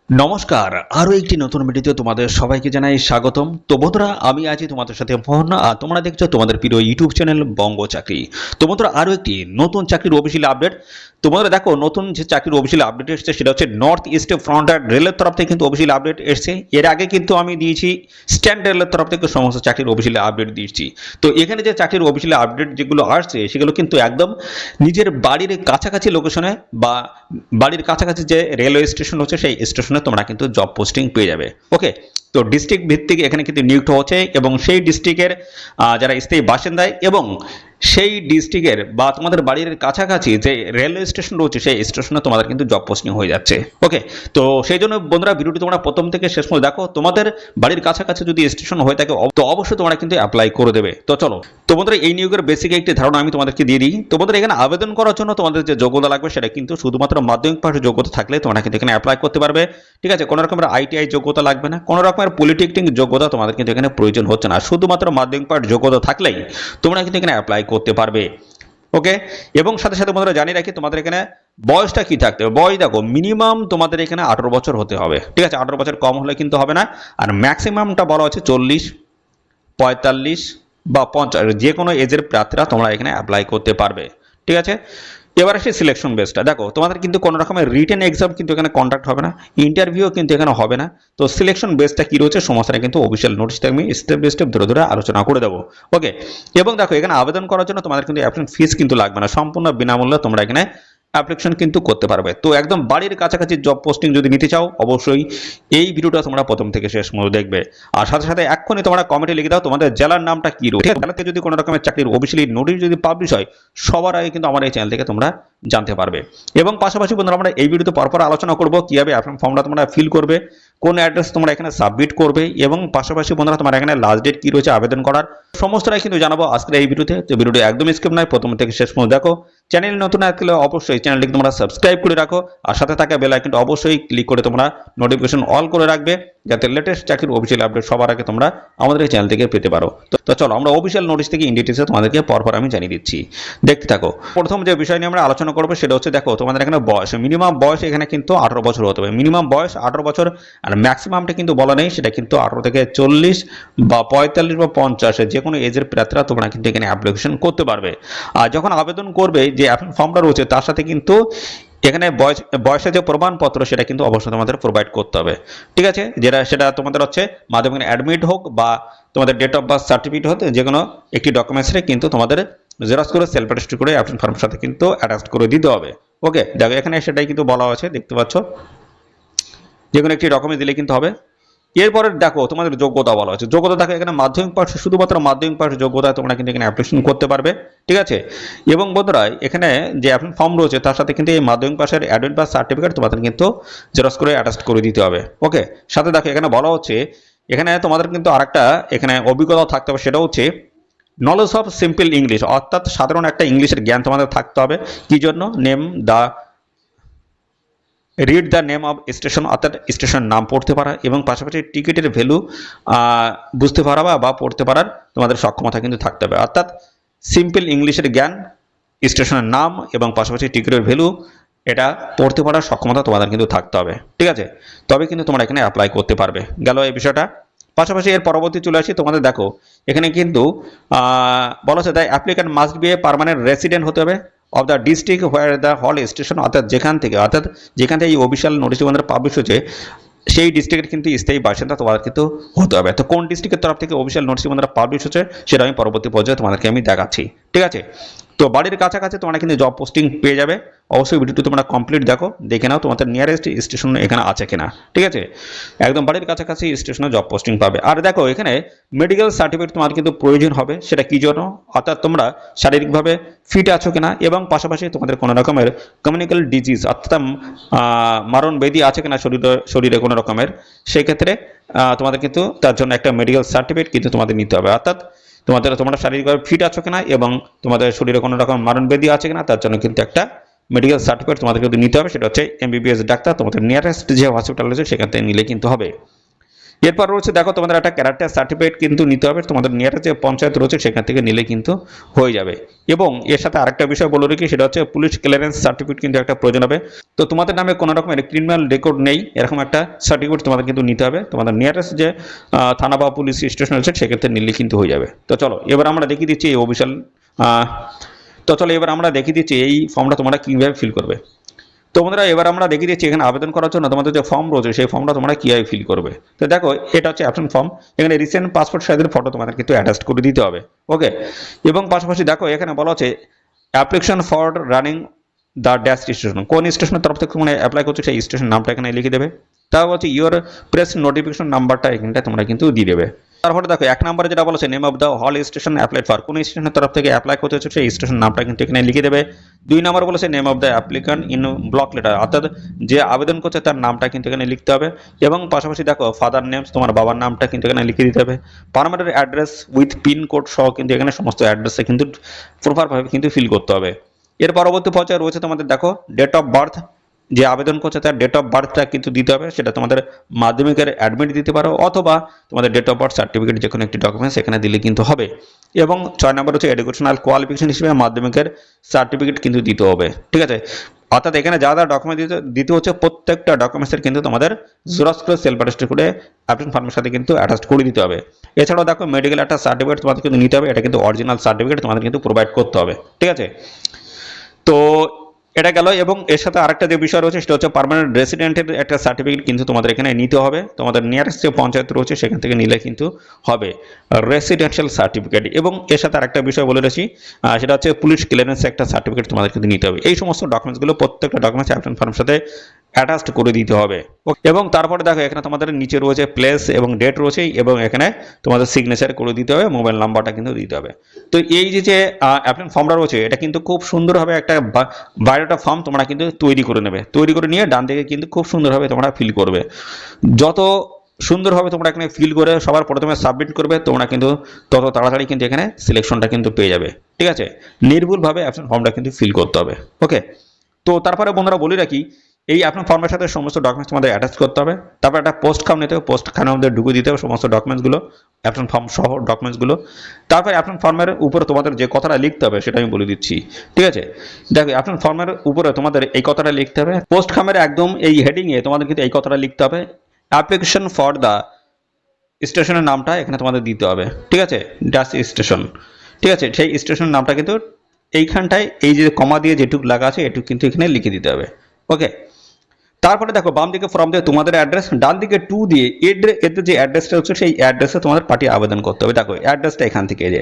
নমস্কার, আরো একটি নতুন ভিডিওতে তোমাদের সবাইকে জানাই স্বাগতম। তো বন্ধুরা, আমি আছি তোমাদের সাথে মোহন, আর তোমরা দেখছো তোমাদের প্রিয় ইউটিউব চ্যানেল বঙ্গ চাকরি। তো বন্ধুরা, আরো একটি নতুন চাকরির অফিসিয়াল আপডেট। তোমাদের দেখো, নতুন যে চাকরির অফিসিয়াল আপডেট এসেছে সেটা হচ্ছে নর্থ ইস্ট ফ্রন্টিয়ার রেলের তরফ থেকে কিন্তু অফিসিয়াল আপডেট এসেছে। এর আগে কিন্তু আমি দিয়েছি স্ট্যান্ড রেলের তরফ থেকে সমস্ত চাকরির অফিসিয়াল আপডেট দিয়েছি। তো এখানে যে চাকরির অফিসিয়াল আপডেট যেগুলো আসছে সেগুলো কিন্তু একদম নিজের বাড়ির কাছাকাছি লোকেশনে বা বাড়ির কাছাকাছি যে রেলওয়ে স্টেশন হচ্ছে সেই স্টেশনে তোমরা কিন্তু জব পোস্টিং পেয়ে যাবে। ওকে, তো ডিস্ট্রিক্ট ভিত্তিক এখানে কিন্তু নিয়োগ হচ্ছে এবং সেই ডিস্ট্রিক্টের যারা স্থায়ী বাসিন্দায় এবং সেই ডিস্ট্রিক্টের বা তোমাদের বাড়ির কাছাকাছি যে রেলওয়ে স্টেশন রয়েছে সেই স্টেশনে তোমাদের কিন্তু জব পোস্টিং হয়ে যাচ্ছে। ওকে, তো সেই জন্য বন্ধুরা, ভিডিওটি তোমরা প্রথম থেকে শেষ পর্যন্ত দেখো। তোমাদের বাড়ির কাছাকাছি যদি স্টেশন হয়ে থাকে তো অবশ্যই তোমরা কিন্তু অ্যাপ্লাই করে দেবে। তো চলো, তো বন্ধুরা, এই নিয়োগের বেসিক একটি ধারণা আমি তোমাদেরকে দিয়ে দিই। তো বন্ধুরা, এখানে আবেদন করার জন্য তোমাদের যে যোগ্যতা লাগবে সেটা কিন্তু শুধুমাত্র মাধ্যমিক পাশের যোগ্যতা থাকলে তোমরা কিন্তু এখানে অ্যাপ্লাই করতে পারবে। ঠিক আছে, কোনো রকমের আইটিআই যোগ্যতা লাগবে না, কোনো রকমের পলিটেকনিক যোগ্যতা তোমাদের কিন্তু এখানে প্রয়োজন হচ্ছে না। শুধুমাত্র মাধ্যমিক পাশ যোগ্যতা থাকলেই তোমরা কিন্তু এখানে অ্যাপ্লাই করতে পারবে। ওকে, এবং সাথে সাথে বন্ধুরা জানিয়ে রাখি, তোমাদের এখানে বয়সটা কি থাকতে হবে। বয়স দেখো, মিনিমাম তোমাদের এখানে 18 বছর হতে হবে। ঠিক আছে, 18 বছর কম হলে কিন্তু হবে না। আর ম্যাক্সিমামটা বলা হচ্ছে 40, 45 বা 50, যে কোনো এজের প্রার্থীরা তোমরা এখানে অ্যাপ্লাই করতে পারবে। ঠিক আছে, এবার আসে সিলেকশন বেসটা। দেখো, তোমাদের কিন্তু কোনো রকমের রিটেন এক্সাম কিন্তু এখানে কন্ডাক্ট হবে না, ইন্টারভিউ কিন্তু এখানে হবে না। তো সিলেকশন বেসটা কি রয়েছে সমস্যাটা কিন্তু অফিসিয়াল নোটিশটা আমি স্টেপ বাই স্টেপ ধরে ধরে আলোচনা করে দেবো। ওকে, এবং দেখো, এখানে আবেদন করার জন্য তোমাদের কিন্তু অ্যাপ্লিকেশন ফিস কিন্তু লাগবে না, সম্পূর্ণ বিনামূল্যে তোমরা এখানে অ্যাপ্লিকেশন কিন্তু করতে পারবে। তো একদম বাড়ির কাছাকাছি জব পোস্টিং যদি নিতে চাও অবশ্যই এই ভিডিওটা তোমরা প্রথম থেকে শেষ পর্যন্ত দেখবে। আর সাথে সাথে এক্ষুনি তোমরা কমেন্টে লিখে দাও তোমাদের জেলার নামটা কি রয়েছে। জেলাতে যদি কোনো রকমের চাকরির অফিসিয়ালি নোটিশ যদি পাবলিশ হয় সবার আগে কিন্তু আমার এই চ্যানেল থেকে তোমরা জানতে পারবে। এবং পাশাপাশি বন্ধুরা, আমরা এই ভিডিওতে পরপর আলোচনা করবো কিভাবে অ্যাপ্লিকেশন ফর্মটা তোমরা ফিল করবে, কোন অ্যাড্রেস তোমরা এখানে সাবমিট করবে, এবং পাশাপাশি বন্ধুরা তোমার এখানে লাস্ট ডেট কি রয়েছে আবেদন করার, সমস্তটাই কিন্তু জানাবো আজকের এই ভিডিওতে। তো ভিডিওটি একদম স্কিপ নয়, প্রথম থেকে শেষ পর্যন্ত দেখো। চ্যানেল নতুন আসলে অবশ্যই চ্যানেলটিকে তোমরা সাবস্ক্রাইব করে রাখো, আর সাথে থাকা বেল আইকনটা অবশ্যই ক্লিক করে তোমরা নোটিফিকেশন অল করে রাখবে, যাতে লেটেস্ট চাকরির অফিসিয়াল আপডেট সবার আগে তোমরা আমাদের এই চ্যানেল থেকে পেতে পারো। তো চলো, আমরা অফিসিয়াল নোটিশ থেকে ইন ডিটেইলসে তোমাদেরকে পরপর আমি জানিয়ে দিচ্ছি, দেখতে থাকো। প্রথম যে বিষয় নিয়ে আমরা আলোচনা করবো সেটা হচ্ছে, দেখো, তোমাদের এখানে বয়স, মিনিমাম বয়স এখানে কিন্তু 18 বছর হতে হবে। মিনিমাম বয়স 18 বছর, আর ম্যাক্সিমামটা কিন্তু বলা নেই, সেটা কিন্তু 18 থেকে 40 বা 45 বা 50, যে কোনো এজের প্রার্থীরা তোমরা কিন্তু এখানে অ্যাপ্লিকেশন করতে পারবে। আর যখন আবেদন করবে, যে অ্যাপ্লিকেশন ফর্মটা রয়েছে তার সাথে কিন্তু এখানে বয়সের যে প্রমাণপত্র সেটা কিন্তু অবশ্যই তোমাদের প্রোভাইড করতে হবে। ঠিক আছে, সেটা তোমাদের হচ্ছে মাধ্যমিক অ্যাডমিট হোক বা তোমাদের ডেট অফ বার্থ সার্টিফিকেট হতে, যে কোনো একটি ডকুমেন্টসে কিন্তু তোমাদের জেরক্স করে সেলফ অ্যাটেস্ট করে অ্যাপ্লিকেশন ফর্মের সাথে কিন্তু অ্যাটাচ করে দিতে হবে। ওকে, দেখো, এখানে সেটাই কিন্তু বলা আছে, দেখতে পাচ্ছ, যে কোনো একটি ডকুমেন্ট দিলে কিন্তু হবে। এরপরে দেখো, তোমাদের যোগ্যতা বলা হচ্ছে। যোগ্যতা দেখো, এখানে মাধ্যমিক পাশ, শুধুমাত্র মাধ্যমিক পাশ যোগ্যতা তোমরা কিন্তু এখানে অ্যাপ্লিকেশন করতে পারবে। ঠিক আছে, এবং বন্ধুরা, এখানে যে অ্যাপ্লিকেশন ফর্ম রয়েছে তার সাথে কিন্তু এই মাধ্যমিক পাশের অ্যাডমিট বার্থ সার্টিফিকেট তোমাদের কিন্তু জেরক্স করে অ্যাটাচ করে দিতে হবে। ওকে, সাথে দেখো, এখানে বলা হচ্ছে, এখানে তোমাদের কিন্তু আরেকটা এখানে অভিজ্ঞতা থাকতে হবে, সেটা হচ্ছে নলেজ অফ সিম্পল ইংলিশ, অর্থাৎ সাধারণ একটা ইংলিশের জ্ঞান তোমাদের থাকতে হবে। কি জন্য? Read the name of station, অর্থাৎ স্টেশনের নাম পড়তে পারা, এবং পাশাপাশি টিকিটের ভ্যালু বুঝতে পারা বা পড়তে পারার তোমাদের সক্ষমতা কিন্তু থাকতে হবে। অর্থাৎ সিম্পল ইংলিশের জ্ঞান, স্টেশনের নাম এবং পাশাপাশি টিকিটের ভ্যালু, এটা পড়তে পারার সক্ষমতা তোমাদের কিন্তু থাকতে হবে। ঠিক আছে, তবে কিন্তু তোমরা এখানে অ্যাপ্লাই করতে পারবে। গেল এই বিষয়টা। পাশাপাশি এর পরবর্তী চলে আসি, তোমাদের দেখো, এখানে কিন্তু বলা হচ্ছে, the applicant must B a permanent resident হতে হবে of the district where the hall station, অর্থাৎ যেখান থেকে এই অফিসিয়াল নোটিশ আমাদের পাবলিশ হচ্ছে সেই ডিস্ট্রিক্টের কিন্তু স্থায়ী বাসিন্দা তোমাদের কিন্তু হতে হবে। তো কোন ডিস্ট্রিক্টের তরফ থেকে অফিসিয়াল নোটিশ আমাদের পাবলিশ হচ্ছে সেটা আমি পরবর্তী পর্যায়ে তোমাদেরকে আমি দেখাচ্ছি। ঠিক আছে, তো বাড়ির কাছাকাছি তোমরা কিন্তু জব পোস্টিং পেয়ে যাবে। অবশ্যই ভিডিওটি তোমরা কমপ্লিট দেখো, দেখে নাও তোমাদের নিয়ারেস্ট স্টেশন এখানে আছে কিনা। ঠিক আছে, একদম বাড়ির কাছাকাছি স্টেশনে জব পোস্টিং পাবে। আর দেখো, এখানে মেডিকেল সার্টিফিকেট তোমার কিন্তু প্রয়োজন হবে। সেটা কি জন্য? অর্থাৎ তোমরা শারীরিকভাবে ফিট আছো কিনা, এবং পাশাপাশি তোমাদের কোনো রকমের কমিউনিক্যাল ডিজিজ, অর্থাৎ মারণ ব্যাধি আছে কিনা শরীরে কোনো রকমের, সেক্ষেত্রে তোমাদের কিন্তু তার জন্য একটা মেডিকেল সার্টিফিকেট কিন্তু তোমাদের নিতে হবে। অর্থাৎ তোমরা শারীরিকভাবে ফিট আছো কিনা এবং তোমাদের শরীরে কোনো রকম মারণ ব্যাধি আছে কিনা তার জন্য কিন্তু একটা মেডিকেল সার্টিফিকেট তোমাদের কিন্তু নিতে হবে। সেটা হচ্ছে এমবিবিএস ডাক্তার, তোমাদের নিয়ারেস্ট যে হসপিটাল আছে সেখান থেকে নিলে কিন্তু হবে। এরপর রয়েছে দেখো তোমাদের একটা ক্যারেক্টার সার্টিফিকেট কিন্তু নিতে হবে, তোমাদের নিয়ারেস্ট যে পঞ্চায়েত রয়েছে সেখান থেকে নিলে কিন্তু হয়ে যাবে। এবং এর সাথে আরেকটা বিষয় বলে রাখি, সেটা হচ্ছে পুলিশ ক্লিয়ারেন্স সার্টিফিকেট কিন্তু একটা প্রয়োজন হবে। তো তোমাদের নামে কোনো রকমের ক্রিমিনাল রেকর্ড নেই এরকম একটা সার্টিফিকেট তোমাদের কিন্তু নিতে হবে, তোমাদের নিয়ারেস্ট যে থানা বা পুলিশ স্টেশন আছে সেক্ষেত্রে নিলে কিন্তু হয়ে যাবে। তো চলো এবার আমরা দেখিয়ে দিচ্ছি এই অফিসিয়াল এই ফর্মটা তোমরা কীভাবে ফিল করবে। তো বন্ধুরা এবার আমরা দেখিয়ে দিচ্ছি এখানে আবেদন করার জন্য তোমাদের যে ফর্ম রয়েছে সেই ফর্মটা তোমরা কীভাবে ফিল করবে। তো দেখো এটা হচ্ছে অ্যাপ্লিকেশন ফর্ম, এখানে রিসেন্ট পাসপোর্ট সাইজের ফটো তোমাদের কিন্তু অ্যাটাচ করে দিতে হবে। ওকে, এবং পাশাপাশি দেখো এখানে বলা হচ্ছে application for running the dash station, কোন স্টেশনের তরফ থেকে মানে অ্যাপ্লাই করছো সেই স্টেশন নামটা এখানে লিখে দেবে। তারপর হচ্ছে ইউর প্রেস নোটিফিকেশন নাম্বারটা এখানটা তোমরা কিন্তু দিয়ে দেবে। তারপরে দেখো 1 নম্বরে যেটা বলেছে name of the hall station applied for, কোন স্টেশনের তরফ থেকে অ্যাপ্লাই করতে হচ্ছে সেই স্টেশন নামটা কিন্তু এখানে লিখে দেবে। 2 নম্বর বলেছে name of the applicant in block letter, অর্থাৎ যে আবেদন করছে তার নামটা কিন্তু এখানে লিখতে হবে। এবং পাশাপাশি দেখো ফাদার নেমস, তোমার বাবার নামটা কিন্তু এখানে লিখে দিতে হবে। Permanent address with pin code সহ কিন্তু এখানে সমস্ত অ্যাড্রেসে কিন্তু প্রপারভাবে কিন্তু ফিল করতে হবে। এর পরবর্তী পর্যায়ে রয়েছে তোমাদের দেখো ডেট অফ বার্থ, যে আবেদন করছে তার ডেট অফ বার্থটা কিন্তু দিতে হবে, সেটা তোমাদের মাধ্যমিকের অ্যাডমিট দিতে পারো অথবা তোমাদের ডেট অফ বার্থ সার্টিফিকেট যে কোনো একটি ডকুমেন্টস এখানে দিলে কিন্তু হবে। এবং 6 নম্বর হচ্ছে এডুকেশনাল কোয়ালিফিকেশন হিসেবে মাধ্যমিকের সার্টিফিকেট কিন্তু দিতে হবে, ঠিক আছে। অর্থাৎ এখানে যা যা ডকুমেন্ট দিতে হচ্ছে প্রত্যেকটা ডকুমেন্টসের কিন্তু তোমাদের জেরক্স করে সেলফ অ্যাটেস্ট করে অ্যাপ্লিকেশন ফর্মের সাথে কিন্তু অ্যাটাচ করে দিতে হবে। এছাড়াও দেখো মেডিকেল একটা সার্টিফিকেট তোমাদের কিন্তু নিতে হবে, এটা কিন্তু অরিজিনাল সার্টিফিকেট তোমাদের কিন্তু প্রোভাইড করতে হবে, ঠিক আছে। তো এটা গেল, এবং এর সাথে আরেকটা যে বিষয় রয়েছে সেটা হচ্ছে পার্মানেন্ট রেসিডেন্টের একটা সার্টিফিকেট কিন্তু তোমাদের এখানে নিতে হবে, তোমাদের নিয়ারেস্ট যে পঞ্চায়েত রয়েছে সেখান থেকে নিলে কিন্তু হবে রেসিডেন্সিয়াল সার্টিফিকেট। এবং এর সাথে আরেকটা বিষয় বলে রাখি, সেটা হচ্ছে পুলিশ ক্লিয়ারেন্স একটা সার্টিফিকেট তোমাদের কিন্তু নিতে হবে। এই সমস্ত ডকুমেন্টসগুলো প্রত্যেকটা ডকুমেন্টস অ্যাপ্লিকেশন ফর্মের সাথে অ্যাটাচড করে দিতে হবে। এবং তারপরে দেখো এখানে তোমাদের নিচে রয়েছে প্লেস এবং ডেট রয়েছে, এবং এখানে তোমাদের সিগনেচার করে দিতে হবে, মোবাইল নাম্বারটা কিন্তু দিতে হবে। তো এই যে অ্যাপ্লিকেশন ফর্মটা রয়েছে এটা কিন্তু খুব সুন্দরভাবে একটা বায়োডাটা ফর্ম তোমরা কিন্তু তৈরি করে নেবে, তৈরি করে নিয়ে ডান দিকে কিন্তু খুব সুন্দরভাবে তোমরা ফিল করবে। যত সুন্দরভাবে তোমরা এখানে ফিল করে সবার প্রথমে সাবমিট করবে তোমরা কিন্তু তত তাড়াতাড়ি কিন্তু এখানে সিলেকশনটা কিন্তু পেয়ে যাবে, ঠিক আছে। নির্ভুলভাবে অ্যাপ্লিকেশন ফর্মটা কিন্তু ফিল করতে হবে। ওকে, তো তারপরে বন্ধুরা বলে রাখি এই আপনার ফর্মের সাথে সমস্ত ডকুমেন্টস তোমাদের অ্যাটাচ করতে হবে। তারপর একটা পোস্ট খাম নিতে হবে, পোস্ট খামের মধ্যে ঢুকে দিতে হবে সমস্ত ডকুমেন্টসগুলো, অ্যাপ্লিকেশন ফর্ম সহ ডকুমেন্টসগুলো। তারপরে অ্যাপ্লিকেশন ফর্মের উপরে তোমাদের যে কথাটা লিখতে হবে সেটা আমি বলে দিচ্ছি, ঠিক আছে। দেখো অ্যাপ্লিকেশন ফর্মের উপরে তোমাদের এই কথাটা লিখতে হবে, পোস্ট খামের একদম এই হেডিংয়ে তোমাদের কিন্তু এই কথাটা লিখতে হবে, অ্যাপ্লিকেশন ফর দ্য স্টেশনের নামটা এখানে তোমাদের দিতে হবে, ঠিক আছে, ড্যাশ স্টেশন, ঠিক আছে। সেই স্টেশনের নামটা কিন্তু এইখানটায় এই যে কমা দিয়ে যেটুকু লাগা আছে এটুকু কিন্তু এখানে লিখে দিতে হবে। ওকে, তারপরে দেখো বাম দিকে ফর্ম দিয়ে তোমাদের অ্যাড্রেস, ডান দিকে 2 দিয়ে এতে যে অ্যাড্রেসটা হচ্ছে সেই অ্যাড্রেসে তোমাদের পাঠিয়ে আবেদন করতে হবে। দেখো অ্যাড্রেসটা এখান থেকে যে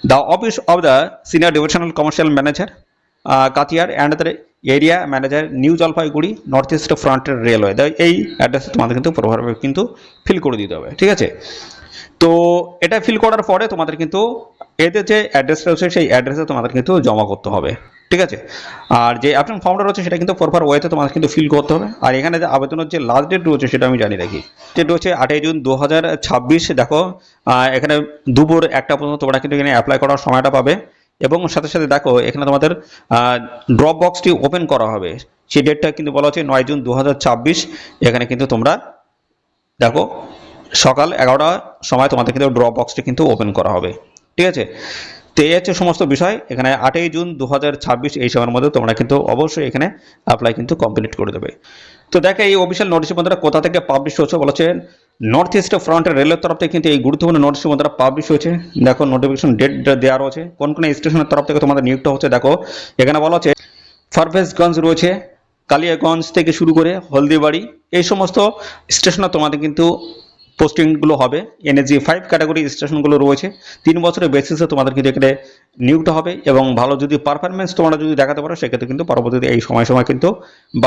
the office of the senior divisional commercial manager Katihar and the area manager New Jalpaiguri North East ফ্রন্টের রেলওয়ে, এই অ্যাড্রেসে তোমাদের কিন্তু প্রভাবে কিন্তু ফিল করে দিতে হবে, ঠিক আছে। তো এটা ফিল করার পরে তোমাদের কিন্তু এতে যে অ্যাড্রেসটা রয়েছে সেই অ্যাড্রেসে তোমাদের কিন্তু জমা করতে হবে, ঠিক আছে। আর যে আপনার ফর্মটা রয়েছে সেটা কিন্তু প্রপার ওয়েতে তোমাদের কিন্তু ফিল করতে হবে। আর এখানে যে আবেদনের যে লাস্ট ডেট রয়েছে সেটা আমি জানি রাখি, ডেট রয়েছে 8 জুন 2026। দেখো এখানে দুপুর 1টা পর্যন্ত তোমরা কিন্তু এখানে অ্যাপ্লাই করার সময়টা পাবে। এবং সাথে সাথে দেখো এখানে তোমাদের ড্রপ বক্সটি ওপেন করা হবে, সেই ডেটটা কিন্তু বলা হচ্ছে 9 জুন 2026। এখানে কিন্তু তোমরা দেখো সকাল 11টার সময় তোমাদের কিন্তু ড্রপ বক্সটি কিন্তু ওপেন করা হবে, ঠিক আছে। তো এই হচ্ছে সমস্ত বিষয়, এখানে 8 জুন 2026 এই সময়ের মধ্যে তোমরা কিন্তু অবশ্যই এখানে অ্যাপ্লাই কিন্তু কমপ্লিট করে দেবে। তো দেখো এই অফিসিয়াল নোটিশ বন্ধুরা কোথা থেকে পাবলিশ হচ্ছে বলেছে নর্থ ইস্ট ফ্রন্টের রেলের তরফ থেকে কিন্তু এই গুরুত্বপূর্ণ নোটিশ বন্ধুরা পাবলিশ হয়েছে। দেখো নোটিফিকেশন ডেট দেওয়া রয়েছে, কোন কোন স্টেশনের তরফ থেকে তোমাদের নিয়োগটা হচ্ছে। দেখো এখানে বলা হচ্ছে ফারভেজগঞ্জ রয়েছে, কালিয়াগঞ্জ থেকে শুরু করে হলদিবাড়ি, এই সমস্ত স্টেশনে তোমাদের কিন্তু পোস্টিংগুলো হবে। এনএসজি 5 ক্যাটাগরি স্টেশনগুলো রয়েছে, 3 বছরের বেসিসে তোমাদের কিন্তু এখানে নিয়োগটা হবে। এবং ভালো যদি পারফরমেন্স তোমরা যদি দেখাতে পারো সেক্ষেত্রে কিন্তু পরবর্তীতে এই সময় কিন্তু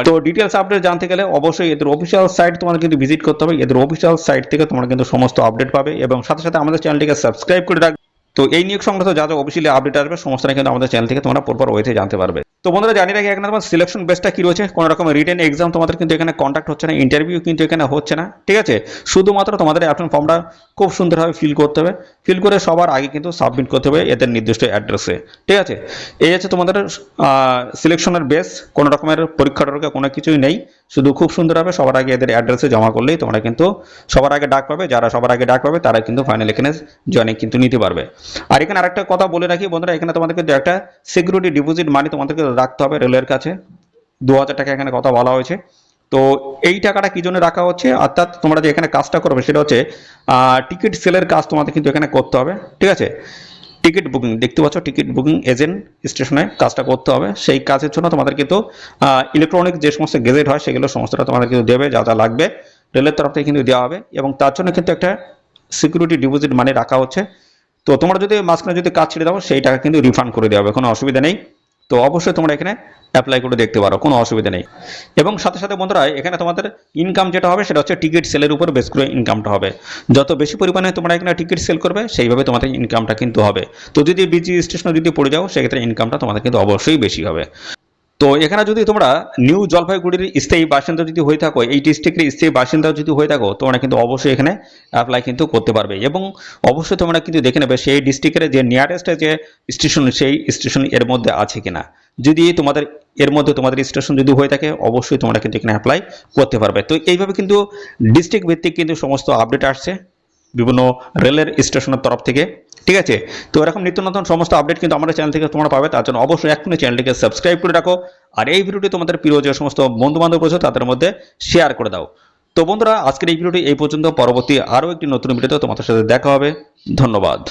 তো ডিটেলস আপডেট জানতে গেলে অবশ্যই এদের অফিসিয়াল সাইট তোমাদের কিন্তু ভিজিট করতে হবে। এদের অফিসিয়াল সাইট থেকে তোমরা কিন্তু সমস্ত আপডেট পাবে, এবং সাথে সাথে আমাদের চ্যানেলটিকে সাবস্ক্রাইব করে রাখবে। তো এই নিয়োগ সংক্রান্ত যা যা অফিসিয়ালি আপডেট আসবে সমস্তটা কিন্তু আমাদের চ্যানেল থেকে তোমরা প্রপার ওয়েতে জানতে পারবে। তো তো বন্ধুরা জানি রাখি এখানে তোমার সিলেকশন বেসটা কি রয়েছে, কোনো রকম রিটেন এক্সাম তোমাদের কিন্তু এখানে কন্ট্যাক্ট হচ্ছে না, ইন্টারভিউ কিন্তু এখানে হচ্ছে না, ঠিক আছে। শুধুমাত্র তোমাদের অ্যাপ্লিকেশন ফর্মটা খুব সুন্দরভাবে ফিল করতে হবে, ফিল করে সবার আগে কিন্তু সাবমিট করতে হবে এদের নির্দিষ্ট অ্যাড্রেসে, ঠিক আছে। এই হচ্ছে তোমাদের সিলেকশনের বেস, কোনো রকমের পরীক্ষা টরীক্ষা কোনো কিছুই নেই, শুধু খুব সুন্দরভাবে সবার আগে এদের অ্যাড্রেসে জমা করলেই তোমরা কিন্তু সবার আগে ডাক পাবে, যারা সবার আগে ডাক পাবে তারা কিন্তু ফাইনাল এখানে জয়েনিং কিন্তু নিতে পারবে। আর এখানে আরেকটা কথা বলে রাখি বন্ধুরা, এখানে তোমাদের কিন্তু একটা সিকিউরিটি ডিপোজিট মানি তোমাদেরকে রাখতে হবে রেলের কাছে, 2000 টাকা এখানে কথা বলা হয়েছে। তো এই টাকাটা কি জন্য রাখা হচ্ছে, অর্থাৎ তোমরা যে এখানে কাজটা করবে সেটা হচ্ছে টিকিট সেলের কাজ তোমাদের কিন্তু এখানে করতে হবে, ঠিক আছে। টিকিট বুকিং দেখতে পাচ্ছ, টিকিট বুকিং এজেন্ট স্টেশনে কাজটা করতে হবে, সেই কাজের জন্য তোমাদের কিন্তু ইলেকট্রনিক যে সমস্ত গেজেট হয় সেগুলো সমস্তটা তোমাদের কিন্তু দেবে, যা যা লাগবে রেলের তরফ থেকে কিন্তু দেওয়া হবে, এবং তার জন্য কিন্তু একটা সিকিউরিটি ডিপোজিট মানি রাখা হচ্ছে। তো তোমরা যদি মাঝখানে যদি কাজ ছেড়ে দাও সেই টাকা কিন্তু রিফান্ড করে দেওয়া হবে, কোনো অসুবিধা নেই। তো অবশ্যই তোমরা এখানে অ্যাপ্লাই করে দেখতে পারো, কোনো অসুবিধা নেই। এবং সাথে সাথে বন্ধুরা এখানে তোমাদের ইনকাম যেটা হবে সেটা হচ্ছে টিকিট সেলের উপর বেস করে ইনকামটা হবে, যত বেশি পরিমাণে তোমরা এখানে টিকিট সেল করবে সেইভাবে তোমাদের ইনকামটা কিন্তু হবে। তো যদি বিজি স্টেশনে যদি পড়ে যাও সেক্ষেত্রে ইনকামটা তোমাদের কিন্তু অবশ্যই বেশি হবে। তো এখানে যদি তোমরা নিউ জলপাইগুড়ির স্থায়ী বাসিন্দা যদি হয়ে থাকো, এই ডিস্ট্রিক্টের স্থায়ী বাসিন্দা যদি হয়ে থাকো, তোমরা কিন্তু অবশ্যই এখানে অ্যাপ্লাই কিন্তু করতে পারবে। এবং অবশ্যই তোমরা কিন্তু দেখে নেবে সেই ডিস্ট্রিক্টের যে নিয়ারেস্ট যে স্টেশন সেই স্টেশন এর মধ্যে আছে কিনা, যদি তোমাদের এর মধ্যে তোমাদের স্টেশন যদি হয়ে থাকে অবশ্যই তোমরা কিন্তু এখানে অ্যাপ্লাই করতে পারবে। তো এইভাবে কিন্তু ডিস্ট্রিক্ট ভিত্তিক কিন্তু সমস্ত আপডেট আসছে বিভিন্ন রেলের স্টেশনের তরফ থেকে, ঠিক আছে। তো এরকম নিত্য নতুন সমস্ত আপডেট কিন্তু আমাদের চ্যানেল থেকে তোমরা পাবে, তার জন্য অবশ্যই এখনই চ্যানেলটিকে সাবস্ক্রাইব করে রাখো, আর এই ভিডিওটি তোমাদের প্রিয় যে সমস্ত বন্ধু বান্ধব রয়েছে তাদের মধ্যে শেয়ার করে দাও। তো বন্ধুরা আজকের এই ভিডিওটি এই পর্যন্ত, পরবর্তী আরও একটি নতুন ভিডিওতে তোমাদের সাথে দেখা হবে। ধন্যবাদ।